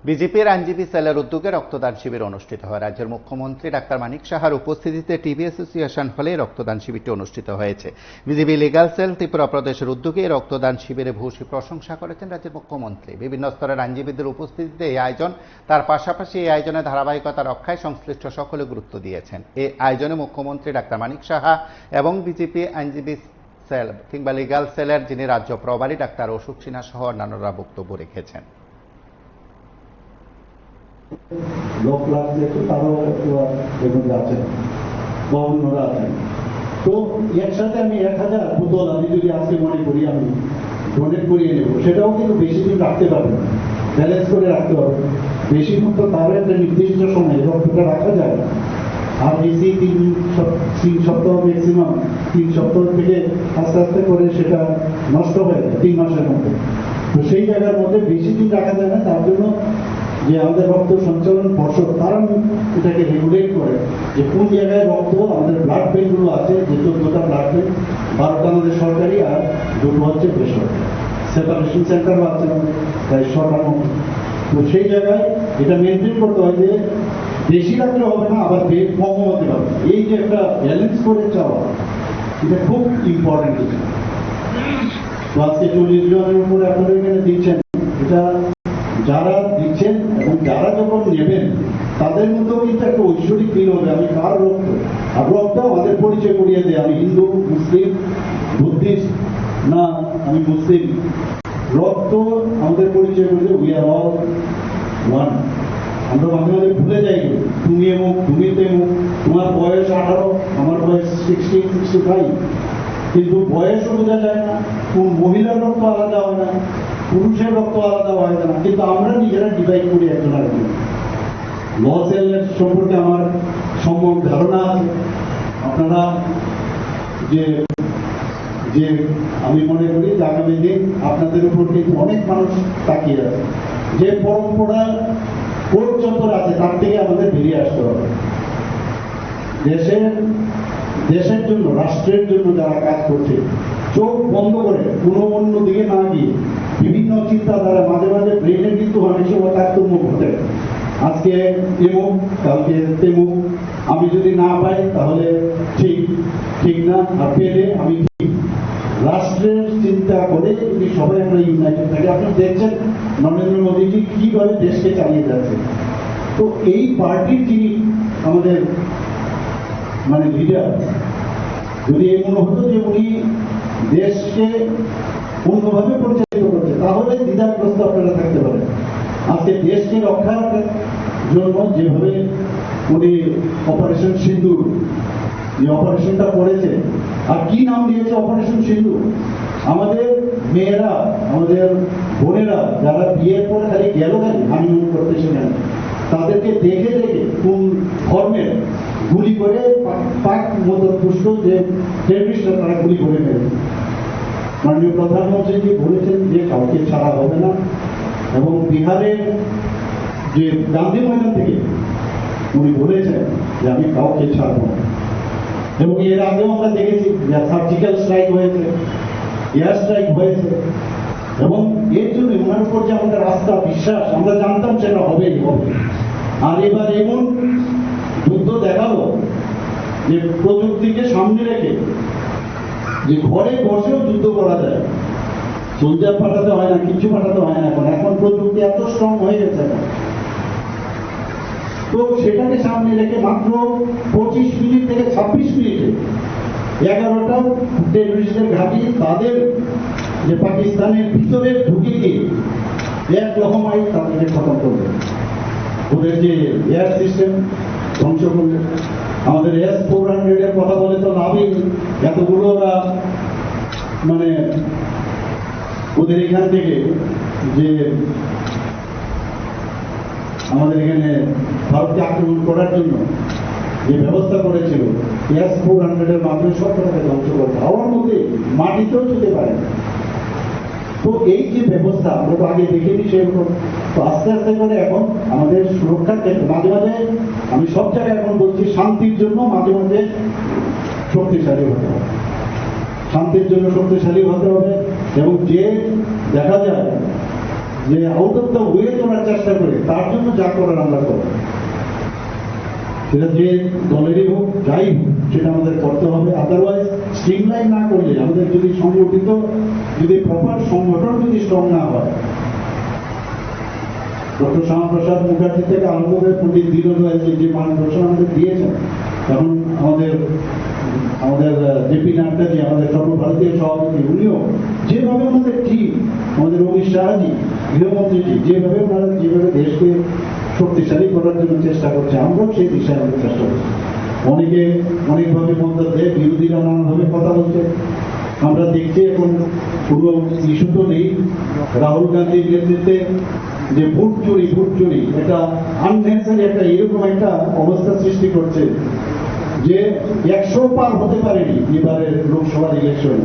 বিজেপির আইনজীবী সেলের উদ্যোগে রক্তদান শিবির অনুষ্ঠিত হয়। রাজ্যের মুখ্যমন্ত্রী ডাক্তার মানিক সাহার উপস্থিতিতে টিবি অ্যাসোসিয়েশন হলে রক্তদান শিবিরটি অনুষ্ঠিত হয়েছে। বিজেপি লিগ্যাল সেল ত্রিপুরা প্রদেশের উদ্যোগে রক্তদান শিবিরে ভূয়সী প্রশংসা করেছেন রাজ্যের মুখ্যমন্ত্রী। বিভিন্ন স্তরের আইনজীবীদের উপস্থিতিতে এই আয়োজন, তার পাশাপাশি এই আয়োজনের ধারাবাহিকতা রক্ষায় সংশ্লিষ্ট সকলে গুরুত্ব দিয়েছেন। এই আয়োজনে মুখ্যমন্ত্রী ডাক্তার মানিক সাহা এবং বিজেপি আইনজীবী সেল কিংবা লিগ্যাল সেলের যিনি রাজ্য প্রভারী ডাক্তার অশোক সিনহা সহ অন্যান্যরা বক্তব্য রেখেছেন। লোক লাগছে তারাও আছেন বা অন্যরা আছেন। তো একসাথে আমি 1000 বোতল আমি যদি আজকে মনে করি আমি ডোনেট করিয়ে নেব, সেটাও কিন্তু বেশি দিন রাখতে পারবে না, ব্যালেন্স করে রাখতে হবে। বেশি দিন তো তারও একটা নির্দিষ্ট সময় রক্তটা রাখা যায় না। আর বেশি 3 সপ্তাহ ম্যাক্সিমাম 3 সপ্তাহ থেকে আস্তে আস্তে করে সেটা নষ্ট হয়ে যায় 3 মাসের মধ্যে। তো সেই জায়গার মধ্যে বেশি দিন রাখা যায় না। তার জন্য যে আমাদের রক্ত সঞ্চালন পর্ষদ তারা এটাকে রেগুলেট করে যে কোন জায়গায় রক্ত আমাদের ব্লাড ব্যাঙ্কগুলো আছে, যে 14টা ব্লাড ব্যাঙ্ক, 12টা আমাদের সরকারি আর 2টো হচ্ছে বেসরকারি। সেপারেশন সেন্টারও আছে আমাদের প্রায় 6টার মতো। তো সেই জায়গায় এটা মেনটেন করতে হয় যে বেশি রাখলে হবে না, আবার কমও হতে পারবে। এই যে একটা ব্যালেন্স করে চাওয়া, এটা খুব ইম্পর্টেন্ট কিছু। তো আজকে 40 জনের উপরে আপনারা এখানে দিচ্ছেন, এটা যারা দিচ্ছেন এবং যারা যখন নেবেন তাদের মধ্যেও কিন্তু একটা ঐশ্বরিক ফিল হবে আমি কার রক্ত। আর রক্ত আমাদের পরিচয় করিয়ে দেয় আমি হিন্দু, মুসলিম, বুদ্ধিস্ট না আমি মুসলিম। রক্ত আমাদের পরিচয় করে দেয় উই আর অল ওয়ান। আমরা মাঝে মাঝে ভুলে যাই, তুমি এমুক, তুমি তেমুক, তোমার বয়স 18, আমার বয়স 60, 65, কিন্তু বয়সও বোঝা যায় না। কোন মহিলার রক্ত আলাদা হয় না, পুরুষের রক্ত আলাদা হয় না, কিন্তু আমরা নিজেরা ডিভাইড করি একজন আরেকজন। ল সেলের সম্পর্কে আমার সম্যক ধারণা আছে। আপনারা যে যে আমি মনে করি যে আগামী দিন আপনাদের উপর কিন্তু অনেক মানুষ তাকিয়ে আছে। যে পরম্পরা কোর্ট চত্বর আছে তার থেকে আমাদের বেরিয়ে আসতে হবে। দেশের জন্য, রাষ্ট্রের জন্য যারা কাজ করছে, চোখ বন্ধ করে কোনো অন্য দিকে না গিয়ে বিভিন্ন চিন্তাধারা, মাঝে মাঝে ব্রেনের কিন্তু অনেক সময় তারতম্য ঘটে। আজকে এমুক, কালকে তেমুক, আমি যদি না পাই তাহলে ঠিক না, আর পেলে আমি ঠিক। রাষ্ট্রের চিন্তা করে যদি সবাই আমরা ইউনাইটেড থাকি, আপনি দেখছেন নরেন্দ্র মোদীজি কিভাবে দেশকে চালিয়ে যাচ্ছে। তো এই পার্টির যিনি আমাদের মানে লিডার, যদি এমন হতো যে উনি দেশকে অন্যভাবে পরিচালিত করছে তাহলে দ্বিধাগ্রস্ত আপনারা থাকতে পারেন। আজকে দেশকে রক্ষার জন্য যেভাবে উনি অপারেশন সিন্দুর, যে অপারেশনটা করেছে, আর কি নাম দিয়েছে অপারেশন সিন্দুর। আমাদের মেয়েরা, আমাদের বোনেরা যারা বিয়ের পর খালি গেল হানিমুন করতে ছিলেন, তাদেরকে দেখে দেখে কোন ধর্মের গুলি করে পাক মতো পুষ্ট যে টেররিস্টরা তারা গুলি করে ফেলে। মাননীয় প্রধানমন্ত্রী বলেছেন যে কাউকে ছাড়া হবে না, এবং বিহারের যে গান্ধী ময়দান থেকে উনি বলেছেন যে আমি কাউকে ছাড়ব না। এবং এর আগেও আমরা দেখেছি যে সার্জিক্যাল স্ট্রাইক হয়েছে, এয়ার স্ট্রাইক হয়েছে, এবং এর জন্য ওনার উপর যে আমাদের আস্থা, বিশ্বাস, আমরা জানতাম সেটা হবেই হবে। আর এবার এমন যুদ্ধ দেখালো যে প্রযুক্তিকে সামনে রেখে যে ঘরে বসেও যুদ্ধ করা যায়, সোলজার পাঠাতে হয় না, কিছু পাঠাতে হয় না। এখন প্রযুক্তি এত স্ট্রং হয়ে গেছে। তো সেটাকে সামনে রেখে মাত্র 25 মিনিট থেকে 26 মিনিটে 11টা টেররিস্টের ঘাঁটি তাদের যে পাকিস্তানের ভিতরে ঢুকে গিয়ে এক রকমাই তাদেরকে খতম করবে। ওদের যে এয়ার সিস্টেম ধ্বংস করবে। আমাদের S-400 এর কথা বলে তো লাভই নেই, এতগুলো ওরা মানে ওদের এখান থেকে যে আমাদের এখানে ভারতকে আক্রমণ করার জন্য যে ব্যবস্থা করেছিল, S-400 এর মাধ্যমে সব কটাকে ধ্বংস করবে, হাওয়ার মধ্যে মাটিতেও যেতে পারে। তো এই যে ব্যবস্থা আমরা তো আগে দেখিনি সেরকম। তো আস্তে আস্তে করে এখন আমাদের সুরক্ষার ক্ষেত্রে মাঝে মাঝে আমি সব জায়গায় এখন বলছি, শান্তির জন্য মাঝে মাঝে শক্তিশালী হতে হবে, শান্তির জন্য শক্তিশালী হতে হবে। এবং যে দেখা যায় যে আউট অফ দ্য ওয়ে তোলার চেষ্টা করে, তার জন্য যা করার আমরা করব। সেটা যে দলেরই হোক, যাই হোক, সেটা আমাদের করতে হবে। আদারওয়াইজ স্ট্রিমলাইন না করলে, আমাদের যদি সংগঠিত, যদি প্রপার সংগঠন যদি স্ট্রং না হয়, ডক্টর শ্যামাপ্রসাদ মুখার্জি থেকে আরম্ভ করে পণ্ডিত দীনদয়ালজি যে মার্গদর্শন আমাদের দিয়েছেন, এখন আমাদের জেপি নাড্ডাজি, আমাদের সর্বভারতীয় সভাপতি, উনিও যেভাবে আমাদের টিম, আমাদের অমিত শাহজি, গৃহমন্ত্রীজি, যেভাবে দেশকে শক্তিশালী করার জন্য চেষ্টা করছে, আমরাও সেই দিশায় আমাদের চেষ্টা করছি। অনেকে অনেকভাবে মন্তব্য দেয়, বিরোধীরা নানাভাবে কথা বলছে। আমরা দেখছি এখন কোনো ইস্যু তো নেই। রাহুল গান্ধীর নেতৃত্বে যে ভোট চুরি এটা আননেসারি একটা এরকম একটা অবস্থা সৃষ্টি করছে যে 100 পার হতে পারেনি এবারের লোকসভার ইলেকশন।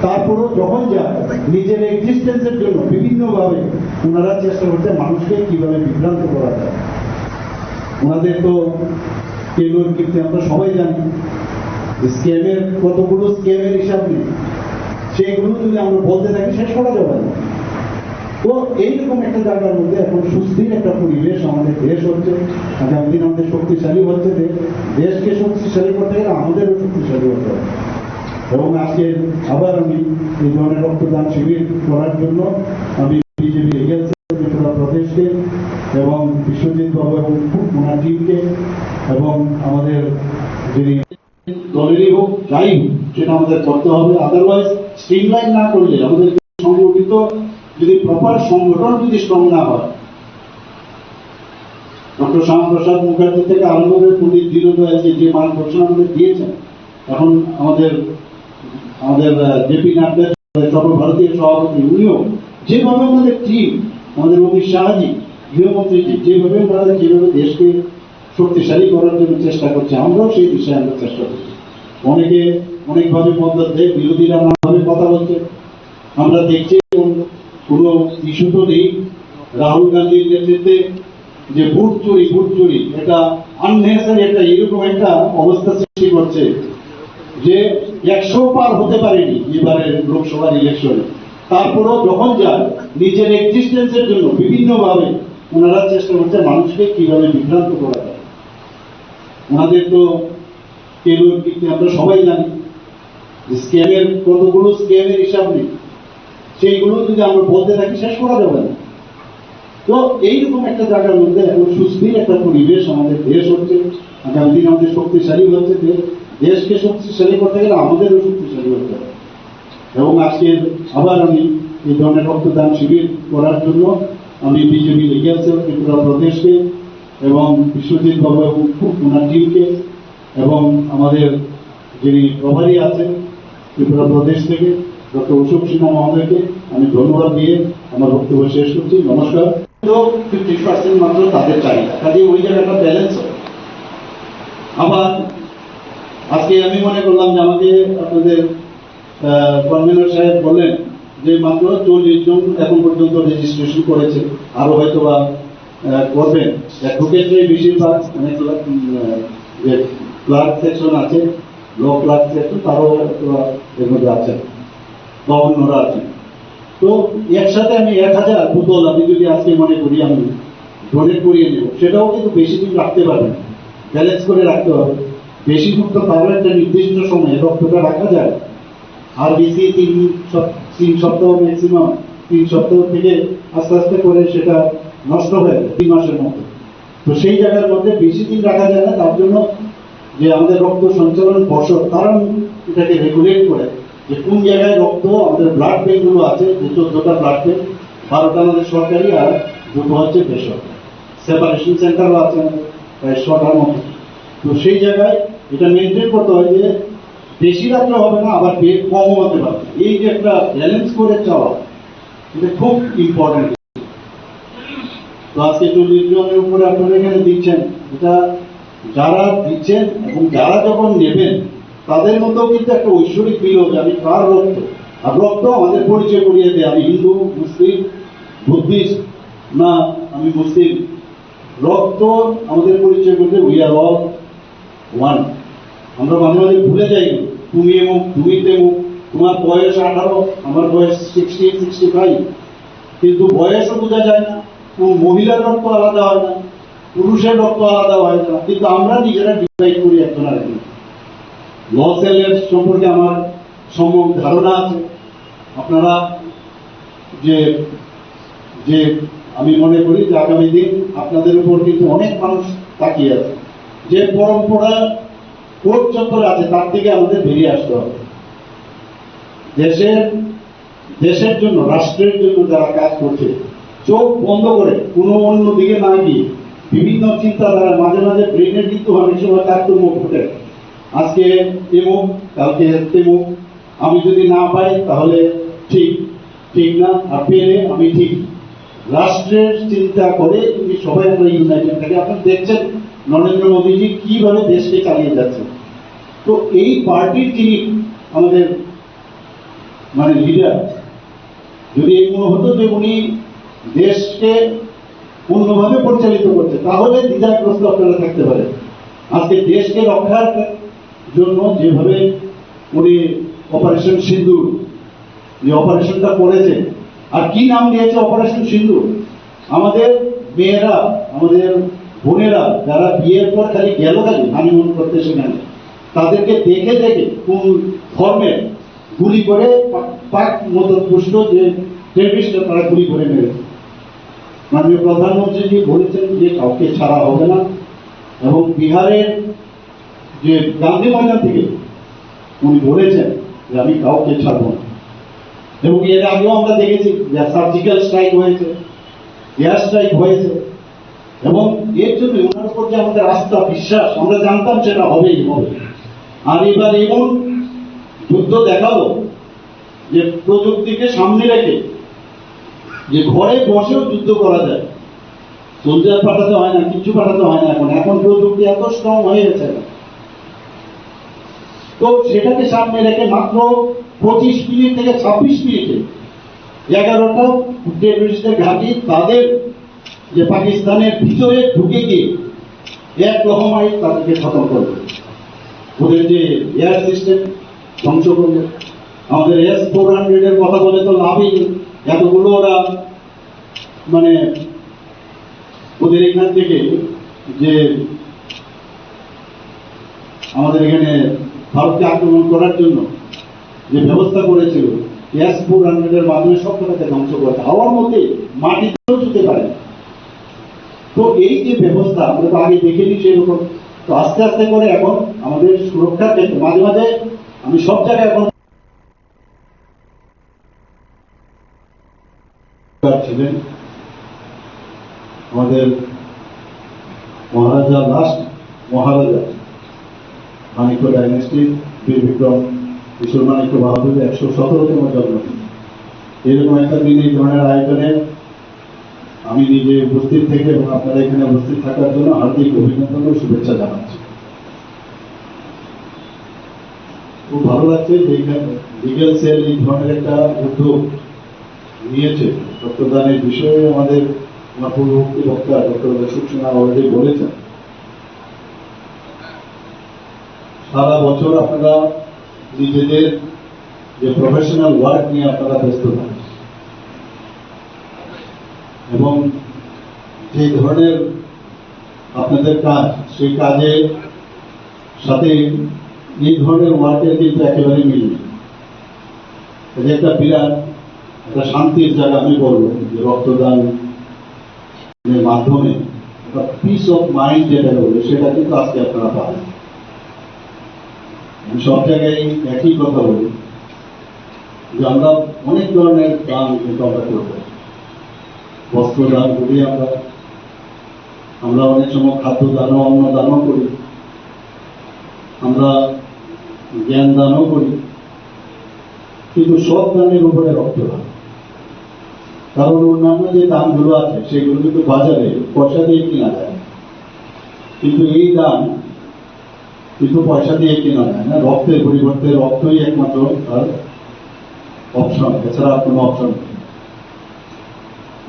তারপরেও যখন যায়, নিজের এক্সিস্টেন্সের জন্য বিভিন্নভাবে ওনারা চেষ্টা করছে মানুষকে কিভাবে বিভ্রান্ত করা যায়। ওনাদের তো কেলোর কীর্তি আমরা সবাই জানি, স্ক্যামের কতগুলো স্ক্যামের হিসাব নেই, সেইগুলো যদি আমরা বলতে থাকি শেষ করা যাবে না। তো এইরকম একটা জায়গার মধ্যে এখন সুস্থির একটা পরিবেশ আমাদের দেশ হচ্ছে, আগামী দিন আমাদের শক্তিশালী হচ্ছে। দেশকে শক্তিশালী করতে গেলে আমাদেরও শক্তিশালী হতে হবে। এবং আজকে আবার আমি এই ধরনের রক্তদান শিবির করার জন্য আমি বিজেপি লিগ্যাল সেল ত্রিপুরা প্রদেশকে এবং বিশ্বজিৎ বাবু এবং ওনার টিমকে এবং আমাদের যিনি দলেরই হোক, যাই হোক, সেটা আমাদের করতে হবে। আদারওয়াইজ স্ট্রিমলাইন না করলে, আমাদের সংগঠিত, যদি প্রপার সংগঠন যদি স্ট্রং না হয়, ডক্টর শ্যামাপ্রসাদ মুখার্জি থেকে আরম্ভ করে পণ্ডিত দীনদয়ালজি যে মার্গদর্শন আমাদের দিয়েছেন, এখন আমাদের জেপি নাড্ডা, সর্বভারতীয় সভাপতি, উনিও যেভাবে আমাদের টিম, আমাদের অমিত শাহজি, গৃহমন্ত্রীজি, যেভাবে দেশকে শক্তিশালী করার জন্য চেষ্টা করছে, আমরাও সেই দিশায় আমরা চেষ্টা করছি। অনেকে অনেকভাবে মন্তব্য দেয়, বিরোধীরা নানাভাবে কথা বলছে। আমরা দেখছি কোনো ইস্যু তো নেই। রাহুল গান্ধীর নেতৃত্বে যে ভোট চুরি এটা আননেসারি একটা এরকম একটা অবস্থা সৃষ্টি করছে যে 100 পার হতে পারেনি এবারের লোকসভার ইলেকশনে। তারপরেও যখন যায়, নিজের এক্সিস্টেন্সের জন্য বিভিন্নভাবে ওনারা চেষ্টা করছে মানুষকে কিভাবে বিভ্রান্ত করা যায়। ওনাদের তো কেলোর কীর্তি আমরা সবাই জানি, স্ক্যামের কতগুলো স্ক্যামের হিসাব নেই, সেইগুলো যদি আমরা বলতে থাকি শেষ করা যাবে না। তো এইরকম একটা জায়গার মধ্যে এখন সুস্থির একটা পরিবেশ আমাদের দেশ হচ্ছে, আগামী দিন আমাদের শক্তিশালী হচ্ছে। দেশকে শক্তিশালী করতে গেলে আমাদেরও শক্তিশালী হতে হবে। এবং আজকে আবার আমি এই ধরনের রক্তদান শিবির করার জন্য আমি বিজেপি লিগ্যাল সেল ত্রিপুরা প্রদেশকে এবং বিশ্বজিৎ বাবু এবং ওনার টিমকে এবং আমাদের যিনি প্রভারী আছেন ত্রিপুরা প্রদেশ থেকে ডক্টর অশোক সিনহা মহোদয়কে আমি ধন্যবাদ দিয়ে আমার বক্তব্য শেষ করছি। নমস্কার। 50% মাত্র তাদের চাহিদা, কাজে ওই জায়গাটা ব্যালেন্স হয়। আবার আজকে আমি মনে করলাম যে আমাকে আপনাদের কনভেনর সাহেব বললেন যে মাত্র 40 জন এখন পর্যন্ত রেজিস্ট্রেশন করেছে, আরো হয়তো বা করবেন। অ্যাডভোকেটরাই বেশিরভাগ, অনেক যে ক্লার্ক সেকশন আছে, ল ক্লার্ক সেকশন, তারাও এর মধ্যে আছেন বা অন্যরা আছেন। তো একসাথে আমি 1000 বোতল আমি যদি আজকে মনে করি আমি ডোনেট করিয়ে নেব, সেটাও কিন্তু বেশি দিন রাখতে পারবেন, ব্যালেন্স করে রাখতে হবে। বেশি দিন তো তারও একটা নির্দিষ্ট সময়ে রক্তটা রাখা যায়, আর বেশি 3 সপ্তাহ ম্যাক্সিমাম, 3 সপ্তাহ থেকে আস্তে আস্তে করে সেটা নষ্ট হয়ে যায় 3 মাসের মধ্যে। তো সেই জায়গার মধ্যে বেশি দিন রাখা যায় না, তার জন্য যে আমাদের রক্ত সঞ্চালন পর্ষদ, তারা এটাকে রেগুলেট করে যে কোন জায়গায় রক্ত, আমাদের ব্লাড ব্যাঙ্কগুলো আছে, যে 14টা ব্লাড ব্যাঙ্ক, 12টা আমাদের সরকারি আর 2টো হচ্ছে বেসরকারি। সেপারেশন সেন্টারও আছে প্রায় 6টার মতো। তো সেই জায়গায় এটা মেনটেন করতে হয় যে বেশি রাখলে হবে না, আবার কম হতে পারে। এই যে একটা ব্যালেন্স করে চাওয়া, এটা খুব ইম্পর্টেন্ট। তো আজকে 40 জনের উপরে আপনারা এখানে দিচ্ছেন, এটা যারা দিচ্ছেন এবং যারা যখন নেবেন তাদের মধ্যেও কিন্তু একটা ঐশ্বরিক ফিল হবে, আমি কার রক্ত। আর রক্ত আমাদের পরিচয় করিয়ে দেয়, আমি হিন্দু, মুসলিম, বুদ্ধিস্ট, না আমি মুসলিম। রক্ত আমাদের পরিচয় করতে উই আর অল ওয়ান। আমরা মাঝে মাঝে ভুলে যাই, তুমি এমুক, তুমি তেমুক, তোমার বয়স 18, আমার বয়স 60, 65। কিন্তু বয়সও বোঝা যায় না, কোনো মহিলার রক্ত আলাদা হয় না, পুরুষের রক্ত আলাদা হয় না, কিন্তু আমরা নিজেরা ডিসাইড করি একজন আরেকজন। ল সেলের সম্পর্কে আমার সম্যক ধারণা আছে। আপনারা যে যে আমি মনে করি যে আগামী দিন আপনাদের উপর কিন্তু অনেক মানুষ তাকিয়ে আছে। যে পরম্পরা কোর্ট চত্বরে আছে তার থেকে আমাদের বেরিয়ে আসতে হবে। দেশের জন্য, রাষ্ট্রের জন্য যারা কাজ করছে, চোখ বন্ধ করে কোনো অন্য দিকে না গিয়ে বিভিন্ন চিন্তাধারা, মাঝে মাঝে ব্রেনের কিন্তু অনেক সময় তার তো মুখ ঘটে, আজকে এমুক কালকে তেমুক, আমি যদি না পাই তাহলে ঠিক না, আর পেলে আমি ঠিক। রাষ্ট্রের চিন্তা করে যদি সবাই আমরা ইউনাইটেড থাকি, আপনারা দেখছেন নরেন্দ্র মোদীজি কিভাবে দেশকে চালিয়ে যাচ্ছে। তো এই পার্টির যিনি আমাদের মানে লিডার, যদি এই মনে হতো যে উনি দেশকে অন্যভাবে পরিচালিত করছে, তাহলে দ্বিধাগ্রস্ত আপনারা থাকতে পারে। আজকে দেশকে রক্ষার জন্য যেভাবে উনি অপারেশন সিন্দুর, যে অপারেশনটা করেছে, আর কি নাম দিয়েছে অপারেশন সিন্দুর। আমাদের মেয়েরা, আমাদের বোনেরা যারা বিয়ের পর খালি হানিমুন করতে সেখানে, তাদেরকে দেখে দেখে কোন ফর্মে গুলি করে পাক মতো পুষ্ট যে টেররিস্টরা তারা গুলি করে মেরেছে। মাননীয় প্রধানমন্ত্রীজি বলেছেন যে কাউকে ছাড়া হবে না, এবং বিহারের যে গান্ধী ময়দান থেকে উনি বলেছেন যে আমি কাউকে ছাড়বো না। এবং এর আগেও আমরা দেখেছি যে সার্জিক্যাল স্ট্রাইক হয়েছে, এয়ার স্ট্রাইক হয়েছে, এবং এর জন্য ওনার উপর যে আমাদের আস্থা, বিশ্বাস, আমরা জানতাম সেটা হবেই হবে। আর এবার এমন যুদ্ধ দেখাবো যে প্রযুক্তিকে সামনে রেখে যে ঘরে বসেও যুদ্ধ করা যায়, সোলজার পাঠাতে হয় না, কিছু পাঠাতে হয় না। এখন প্রযুক্তি এত স্ট্রং হয়ে গেছে, তো সেটাকে সামনে রেখে মাত্র 25 মিনিট থেকে 26 মিনিটে 11টা টেররিস্টের ঘাঁটি তাদের যে পাকিস্তানের ভিতরে ঢুকে গিয়ে এক রকমাই তাদেরকে খতম করবে। ওদের যে এয়ার সিস্টেম ধ্বংস করবে। আমাদের S-400 এর কথা বলে তো লাভই নেই, এতগুলো ওরা মানে ওদের এখান থেকে যে আমাদের এখানে ভারতকে আক্রমণ করার জন্য যে ব্যবস্থা করেছিল, S-400 এর মাধ্যমে সব কটাকে ধ্বংস করেছে, হাওয়ার মধ্যে মাটিতেও ছুতে পারে। তো এই যে ব্যবস্থা আমরা তো আগে দেখিনি সেরকম, তো আস্তে আস্তে করে এখন আমাদের সুরক্ষার ক্ষেত্রে মাঝে মাঝে আমি সব জায়গায় এখন ছিলেন আমাদের মহারাজা, লাস্ট মহারাজা মানিক্য ডাইনেস্টির বীর বিক্রম কিশোর মানিক্য বাহাদুর 117তম জন্মদিন। এরকম একটা দিন এই ধরনের আয়োজনে আমি নিজে উপস্থিত থেকে এবং আপনারা এখানে উপস্থিত থাকার জন্য হার্দিক অভিনন্দন ও শুভেচ্ছা জানাচ্ছি। খুব ভালো লাগছে যে লিগ্যাল সেল এই ধরনের একটা উদ্যোগ নিয়েছে রক্তদানের বিষয়ে। আমাদের পূর্ববর্তী বক্তা ডক্টর অশোক সিনহা অলরেডি বলেছেন, সারা বছর আপনারা নিজেদের যে প্রফেশনাল ওয়ার্ক নিয়ে আপনারা ব্যস্ত থাকেন, এবং যে ধরনের আপনাদের কাজ, সেই কাজের সাথে এই ধরনের ওয়ার্কের কিন্তু একেবারে মিল নেই। এটা একটা বিরাট একটা শান্তির জায়গা আমি বলবো, যে রক্তদান মাধ্যমে একটা পিস অফ মাইন্ড যেটা বলবে সেটা কিন্তু আজকে আপনারা পাবেন। আমি সব জায়গায় একই কথা বলি যে আমরা অনেক ধরনের দান কিন্তু আমরা করবো। বস্ত্র দান করি, আমরা অনেক সময় খাদ্য দানও, অন্ন দানও করি, আমরা জ্ঞান দানও করি, কিন্তু সব দানের উপরে রক্তদান। কারণ অন্যান্য যে দানগুলো আছে সেগুলো কিন্তু বাজারে পয়সা দিয়ে কেনা যায়, কিন্তু এই দান কিন্তু পয়সা দিয়ে কেনা যায় না। রক্তের পরিবর্তে রক্তই একমাত্র তার অপশন, এছাড়া কোনো অপশন নেই।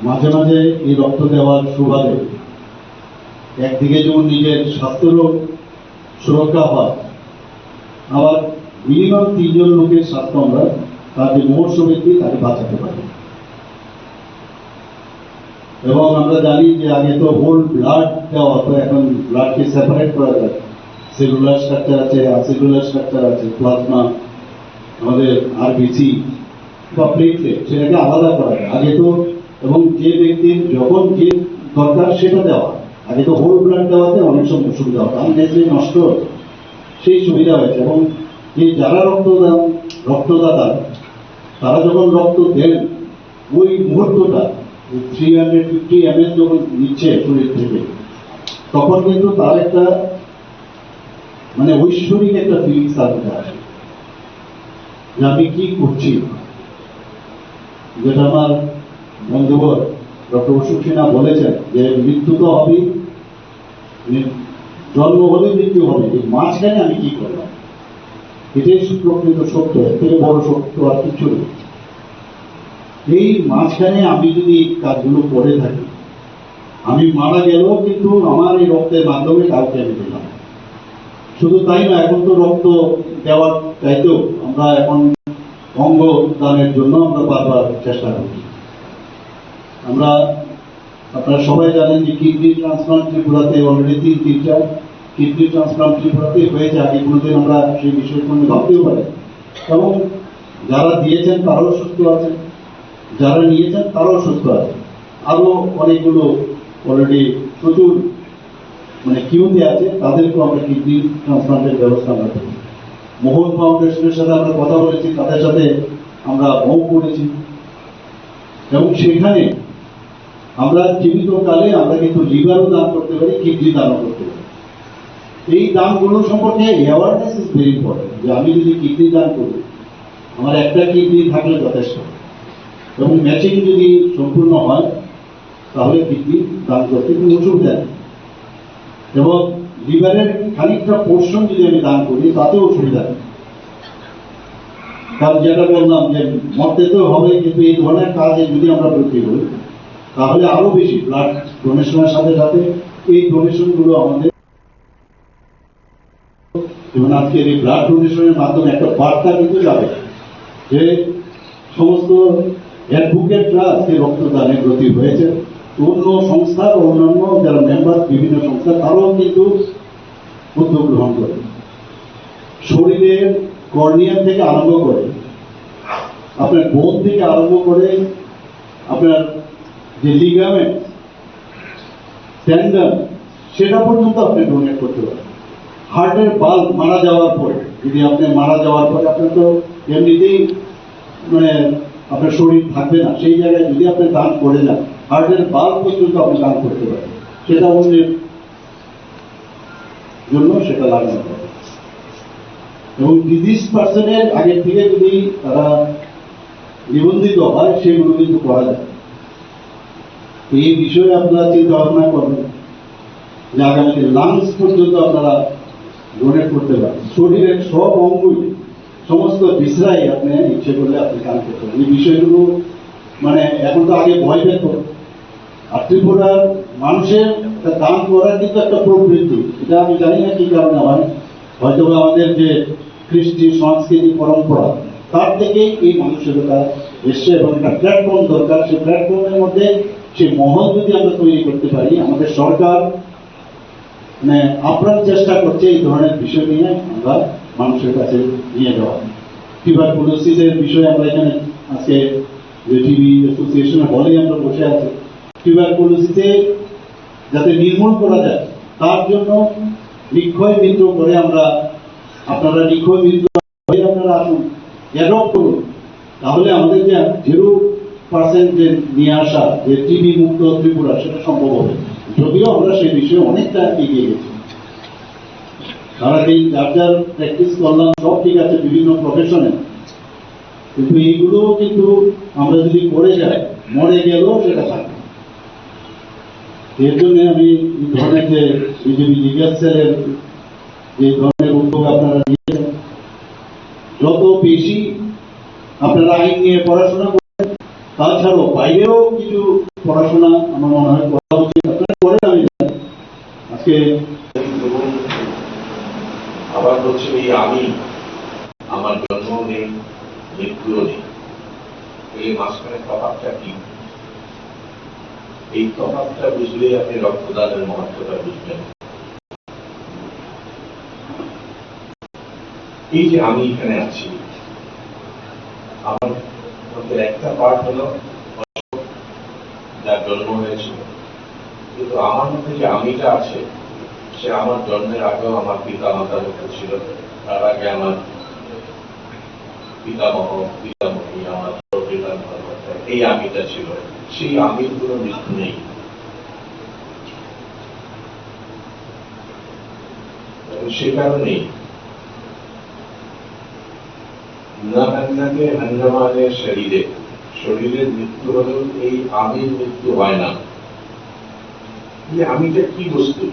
মাঝে মাঝে এই রক্ত দেওয়ার সুবাদে একদিকে যেমন নিজের স্বাস্থ্যেরও সুরক্ষা হয়, আবার মিনিমাম 3 জন লোকের স্বাস্থ্য আমরা তার যে মুমূর্ষু ব্যক্তি তাকে বাঁচাতে পারি। এবং আমরা জানি যে আগে তো হোল ব্লাড দেওয়া হতো, এখন ব্লাডকে সেপারেট করা যায়। সেলুলার স্ট্রাকচার আছে, অ্যাসিডুলার স্ট্রাকচার আছে, প্লাজমা, আমাদের আরবিসি বা প্লেটলেট, সেটাকে আলাদা করা যায়। আগে তো, এবং যে ব্যক্তির যখন যে দরকার সেটা দেওয়া, আগে তো হোল ব্লাড দেওয়াতে অনেক সময় অসুবিধা হতো, আননেসেসারি নষ্ট হতো। সেই সুবিধা হয়েছে। এবং এই যারা রক্তদাতা, তারা যখন রক্ত দেন, ওই মুহূর্তটা 350 ml যখন নিচ্ছে শরীর থেকে, তখন কিন্তু তার একটা মানে ঐশ্বরিক একটা ফিলিংস তার মধ্যে আসে যে আমি কি করছি। যেটা আমার বন্ধুবর ডক্টর অশোক সিনহা বলেছেন যে মৃত্যু তো হবেই, জন্ম হলে মৃত্যু হবে, এই মাঝখানে আমি কি করলাম, এটাই প্রকৃত সত্য। এর থেকে বড় সত্য আর কিছু নেই। এই মাঝখানে আমি যদি এই কাজগুলো করে থাকি, আমি মারা গেলেও কিন্তু আমার এই রক্তের মাধ্যমে কাউকে আমি দিলাম। শুধু তাই না, এখন তো রক্ত দেওয়ার চাইতেও আমরা এখন অঙ্গ দানের জন্য আমরা বারবার চেষ্টা করছি। আমরা, আপনারা সবাই জানেন যে কিডনি ট্রান্সপ্লান্ট ত্রিপুরাতে অলরেডি 3-4টা কিডনি ট্রান্সপ্লান্ট ত্রিপুরাতে হয়েছে। আগে কোনোদিন আমরা সেই বিষয়ে কোনো ভাবতেও পারি। এবং যারা দিয়েছেন তারাও সুস্থ আছেন, যারা নিয়েছেন তারাও সুস্থ আছে। আরো অনেকগুলো অলরেডি প্রচুর মানে কিউতে আছে, তাদেরকেও আমরা কিডনি ট্রান্সপ্লান্টের ব্যবস্থা আমরা করি। মোহন ফাউন্ডেশনের সাথে আমরা কথা বলেছি, তাদের সাথে আমরা মৌ করেছি, এবং সেখানে আমরা জীবিতকালে আমরা কিন্তু লিভারও দান করতে পারি, কিডনি দানও করতে পারি। এই দানগুলো সম্পর্কে অ্যাওয়ারনেস ইজ ভেরি ইম্পর্টেন্ট, যে আমি যদি কিডনি দান করি, আমার একটা কিডনি থাকলে যথেষ্ট, এবং ম্যাচিং যদি সম্পূর্ণ হয় তাহলে কিডনি দান করতে কোনো অসুবিধা নেই। এবং লিভারের খানিকটা পোর্শন যদি আমি দান করি তাতেও অসুবিধা নেই। কারণ যেটা বললাম যে মরতে তো হবে, কিন্তু এই ধরনের কাজে যদি আমরা বৃদ্ধি করি তাহলে আরো বেশি ব্লাড ডোনেশনের সাথে সাথে এই ডোনেশন গুলো আমাদের, যেমন আজকের এই ব্লাড ডোনেশনের মাধ্যমে একটা বার্তা কিন্তু যাবে যে সমস্ত অ্যাডভোকেটরা আজকে রক্তদানে ব্রতী হয়েছে। অন্য সংস্থা বা অন্যান্য যারা মেম্বার বিভিন্ন সংস্থা, তারাও কিন্তু উদ্যোগ গ্রহণ করে। শরীরের কর্নিয়া থেকে আরম্ভ করে, আপনার বোন থেকে আরম্ভ করে, আপনার যে লিগামেন্ট, টেন্ডন, সেটা পর্যন্ত আপনি ডোনেট করতে পারেন। হার্টের বাল্ব মারা যাওয়ার পরে, যদি আপনি মারা যাওয়ার পরে আপনার তো এমনিতেই মানে আপনার শরীর থাকবে না, সেই জায়গায় যদি আপনি দান করে যান, হার্টের বাল্ব পর্যন্ত আপনি দান করতে পারেন, সেটা অন্যের জন্য সেটা লাগানো হবে। এবং ডিজিজ পার্সনের আগের থেকে যদি তারা নিবন্ধিত হয়, সেগুলো কিন্তু করা যায়। এই বিষয়ে আপনারা চিন্তা ভাবনা করবেন যে আগামীতে লাংস পর্যন্ত আপনারা ডোনেট করতে পারেন। শরীরের সব অঙ্গই, সমস্ত বিশ্রাই আপনি ইচ্ছে করলে আপনি দান করতে পারেন। এই বিষয়গুলো মানে এখন তো আগে ভয় পেত, আর ত্রিপুরার মানুষের দান করার কিন্তু একটা প্রবৃত্তি, এটা আমি জানি না কি কারণে হয়, হয়তো আমাদের যে কৃষ্টি সংস্কৃতি পরম্পরা, তার থেকেই এই মানসিকতা এসছে। এবং একটা প্ল্যাটফর্ম দরকার, সেই প্ল্যাটফর্মের মধ্যে সেই মহল যদি আমরা তৈরি করতে পারি, আমাদের সরকার মানে আপ্রাণ চেষ্টা করছে এই ধরনের বিষয় নিয়ে আমরা মানুষের কাছে নিয়ে যাওয়া। টিউবারকুলোসিসের বিষয়ে আমরা এখানে আজকে যে টিবি অ্যাসোসিয়েশনের হলে আমরা বসে আছি, টিউবারকুলোসিসে যাতে নির্মূল করা যায় তার জন্য নিক্ষয় মিত্র করে আমরা, আপনারা নিক্ষয় মিত্র হয়ে আপনারা আসুন, অ্যাডপ্ট করুন, তাহলে আমাদের যে 0% যে নিয়ে আসা যে টিবি মুক্ত ত্রিপুরা, সেটা সম্ভব হবে। যদিও আমরা সেই বিষয়ে অনেকটা এগিয়ে গেছি, সারাদিন যার যার প্র্যাকটিস করলাম, সব ঠিক আছে বিভিন্ন প্রফেশনে, কিন্তু এইগুলো কিন্তু আমরা যদি করে যাই, মরে গেলেও সেটা থাকবে। এর জন্য আমি এই ধরনের যে বিজেপি লিগাল সেলের যে ধরনের উদ্যোগ আপনারা নিয়েছেন, যত বেশি আপনারা আইন নিয়ে পড়াশোনা করেন, তাছাড়াও বাইরেও কিছু পড়াশোনা আমার মনে হয় করা উচিত। আপনারা করেন, আমি জানি। আজকে আবার বলছি, আমি আমার জন্ম নেই, মৃত্যুও নেই, এই মাঝখানে তফাৎটা কি? এই তফাৎটা বুঝলেই আপনি রক্তদানের মহত্বটা বুঝবেন। এই যে আমি এখানে আছি, আমার মধ্যে একটা পার্ট হলো যার জন্ম হয়েছিল, কিন্তু আমার মধ্যে যে আমিটা আছে সে আমার জন্মের আগেও আমার পিতা মাতার মধ্যে ছিল, তার আগে আমার পিতামহ পিতামহী আমার এই আমিটা ছিল। সেই আমির কোনো মৃত্যু নেই। সে কারণেই হান্নামানের শরীরের মৃত্যু হলেও এই আমির মৃত্যু হয় না। এই আমিটা কি বস্তু,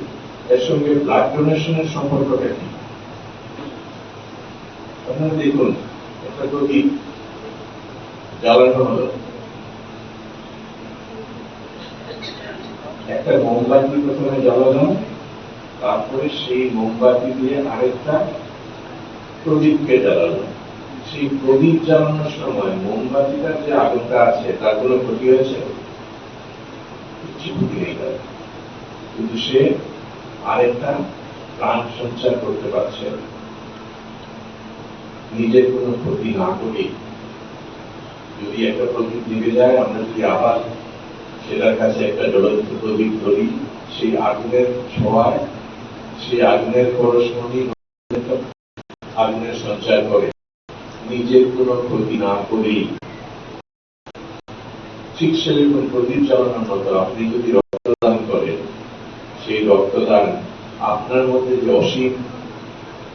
এর সঙ্গে ব্লাড ডোনেশনের সম্পর্কটা কি? আপনারা দেখুন, একটা প্রদীপ জ্বালানো হলো, একটা মোমবাতি প্রথমে জ্বালানো, তারপরে সেই মোমবাতি দিয়ে আরেকটা প্রদীপকে জ্বালানো। সেই প্রদীপ জ্বালানোর সময় মোমবাতিটার যে আগুনটা আছে তার কোনো ক্ষতি হয়েছে? কিছু ক্ষতি নেই তার, কিন্তু সে আরেকটা প্রাণ সঞ্চার করতে পারছে নিজের কোনো ক্ষতি না করেই। যদি একটা প্রদীপ নিভে যায়, আমরা যদি আবার সেটার কাছে একটা জ্বলন্ত প্রদীপ ধরি, সেই আগুনের ছোঁয়ায়, সেই আগুনের পরশমণি আগুনের সঞ্চার করে নিজের কোনো ক্ষতি না করেই। ঠিক সেরকম প্রদীপ জ্বালানোর মতো আপনি যদি রক্তদান করেন, সেই রক্তদান আপনার মধ্যে যে অসীম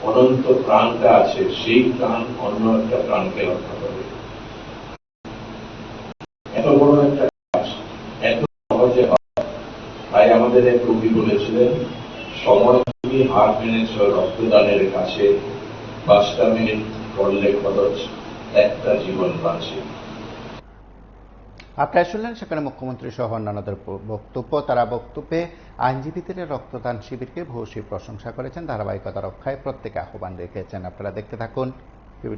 অনন্ত প্রাণটা আছে, সেই প্রাণ অন্য একটা প্রাণকে রক্ষা করে। এত বড় একটা কাজ এত সহজে হয়। তাই আমাদের এক কবি বলেছিলেন, সময় তুমি হার মেনেছ রক্তদানের কাছে, 5টা মিনিট করলে খরচ, একটা জীবন বাঁচে। আপনারা শুনলেন সেখানে মুখ্যমন্ত্রী সহ অন্যান্যদের বক্তব্য। তারা বক্তব্যে আইনজীবীদের রক্তদান শিবিরকে ভূয়সী প্রশংসা করেছেন, ধারাবাহিকতা রক্ষায় প্রত্যেকে আহ্বান রেখেছেন। আপনারা দেখতে থাকুন